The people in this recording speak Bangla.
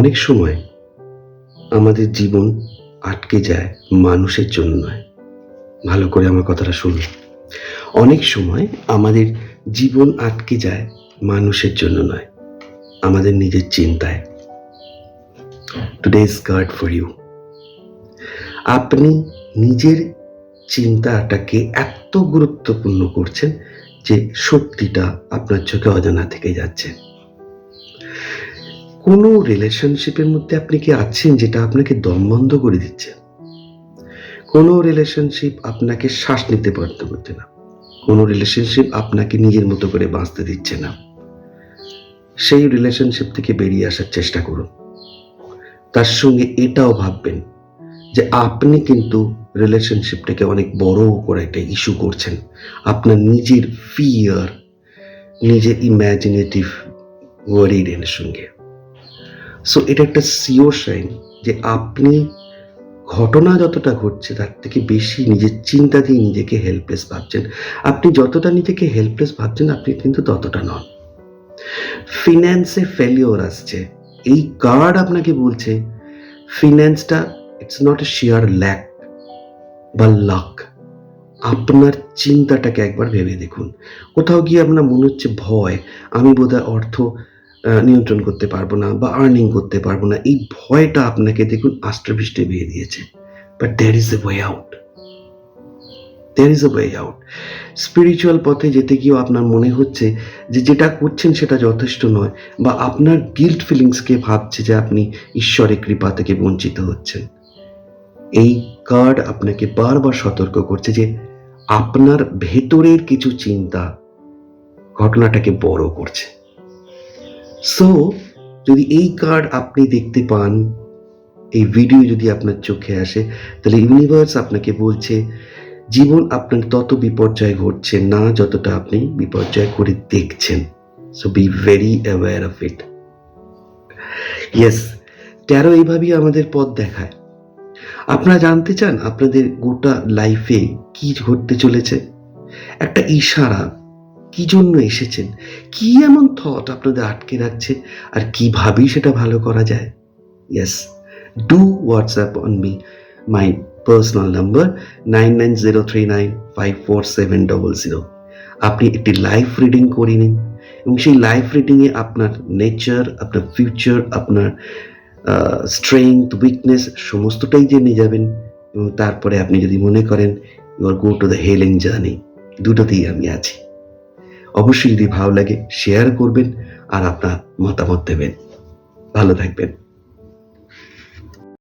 অনেক সময় আমাদের জীবন আটকে যায় মানুষের জন্য নয়। ভালো করে আমার কথাটা শুনুন। অনেক সময় আমাদের জীবন আটকে যায় মানুষের জন্য নয়, আমাদের নিজের চিন্তায়। Today's card for you. আপনি নিজের চিন্তাটাকে এত গুরুত্বপূর্ণ করছেন যে সত্যিটা আপনার চোখে অজানা থেকে যাচ্ছে। কোনো রিলেশনশিপের মধ্যে আপনি কি আছেন যেটা আপনাকে দম বন্ধ করে দিচ্ছে? কোনো রিলেশনশিপ আপনাকে শ্বাস নিতে পারতে হচ্ছে না। কোনো রিলেশনশিপ আপনাকে নিজের মতো করে বাঁচতে দিচ্ছে না। সেই রিলেশনশিপ থেকে বেরিয়ে আসার চেষ্টা করুন। তার সঙ্গে এটাও ভাববেন যে আপনি কিন্তু রিলেশনশিপটাকে অনেক বড় করে একটা ইস্যু করছেন। আপনার নিজের ফিয়ার, নিজের ইম্যাজিনেটিভ ওয়ারিডের সঙ্গে। সো এটা একটা সিওর সাইন যে আপনি ঘটনা যতটা ঘটছে তার থেকে বেশি নিজের চিন্তা দিয়ে নিজেকে হেল্পলেস ভাবছেন। আপনি যতটা নিজেকে হেল্পলেস ভাবছেন আপনি কিন্তু ততটা নন। ফিন্যান্সে ফেলিওর আসছে, এই কার্ড আপনাকে বলছে ফিন্যান্সটা it's not a sheer lack বা লাক। আপনার চিন্তাটাকে একবার ভেবে দেখুন। কোথাও গিয়ে আপনার মনে হচ্ছে ভয়, আমি বোধহয় অর্থ নিয়ন্ত্রণ করতে পারবো না বা আর্নিং করতে পারবো না। এই ভয়টা আপনাকে দেখুন আষ্টে-পৃষ্ঠে বেয়ে দিয়েছে। But there is a way out. There is a way out. Spiritual পথে যেতে গিয়েও আপনার মনে হচ্ছে যে যেটা করছেন সেটা যথেষ্ট নয়, বা আপনার গিল্ট ফিলিংসকে ভাবছে যে আপনি ঈশ্বরের কৃপা থেকে বঞ্চিত হচ্ছেন। এই কার্ড আপনাকে বারবার সতর্ক করছে যে আপনার ভেতরের কিছু চিন্তা ঘটনাটাকে বড় করছে। সো যদি এই কার্ড আপনি দেখতে পান, এই ভিডিও যদি আপনার চোখে আসে, তাহলে ইউনিভার্স আপনাকে বলছে জীবন আপনার তত বিপর্যয় ঘটছে না যতটা আপনি বিপর্যয় করে দেখছেন। So be very aware of it. Yes, taro এইভাবেই আমাদের পথ দেখায়। আপনারা জানতে চান আপনাদের গোটা লাইফে কি ঘটতে চলেছে? একটা ইশারা, কি জন্য এসেছেন, কি এমন থট আপনাদের আটকে রাখছে, আর কিভাবেই সেটা ভালো করা যায়? Yes, do WhatsApp on me my personal number 9903954700। আপনি একটি লাইভ রিডিং করে নিন এবং সেই লাইভ রিডিংয়ে আপনার নেচার, আপনার ফিউচার, আপনার স্ট্রেংথ, উইকনেস সমস্তটাই জেনে যাবেন। এবং তারপরে আপনি যদি মনে করেন you are go to the healing journey, দুটোতেই আমি আছি। অবশ্যই যদি ভালো লাগে শেয়ার করবেন আর আপনার মতামত দেবেন। ভালো থাকবেন।